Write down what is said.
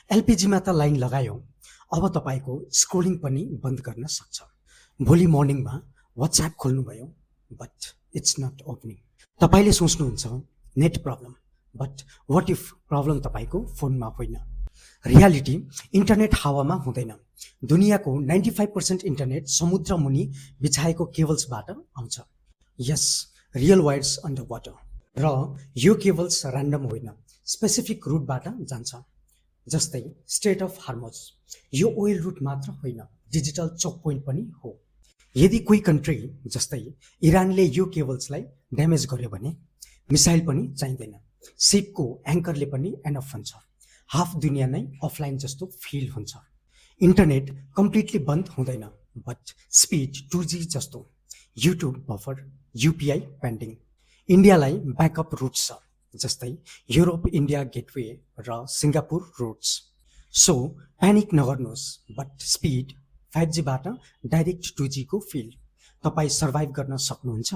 एलपिजीमा त लाइन लगायो, अब तपाईँको स्क्रोलिङ पनि बन्द गर्न सक्छ। भोलि मर्निङमा वाट्सएप खोल्नुभयो, बट इट्स नट ओपनिङ। तपाईँले सोच्नुहुन्छ net problem, but what if problem तपाईँको फोनमा होइन? रियालिटी इन्टरनेट हावामा हुँदैन। दुनियाँको 95% इन्टरनेट समुद्र मुनि बिछाएको केबल्सबाट आउँछ। यस, रियल वायर्स अन्डर वाटर। र यो केबल्स ऱ्यान्डम होइन, स्पेसिफिक रुटबाट जान्छ। जस्तै स्ट्रेट अफ हार्मोज, यो ओइल रुट मात्र होइन, डिजिटल चोक पोइन्ट पनि हो। यदि कोही कन्ट्री जस्तै इरानले यो केबल्सलाई ड्यामेज गर्यो भने मिसाइल पनि चाहिँदैन, सिपको एङ्करले पनि एनफ हुन्छ। हाफ दुनियाँ नै अफलाइन जस्तो फिल हुन्छ। इन्टरनेट कम्प्लिटली बन्द हुँदैन, बट स्पिड 2G जस्तो। YouTube buffer, UPI pending. इन्डियालाई ब्याकअप रुट्स छ, जस्तै युरोप इन्डिया गेटवे र सिङ्गापुर रुट्स। सो प्यानिक नगर्नुहोस्, बट स्पिड 5Gबाट डाइरेक्ट 2G को फिल। तपाईँ सर्भाइभ गर्न सक्नुहुन्छ।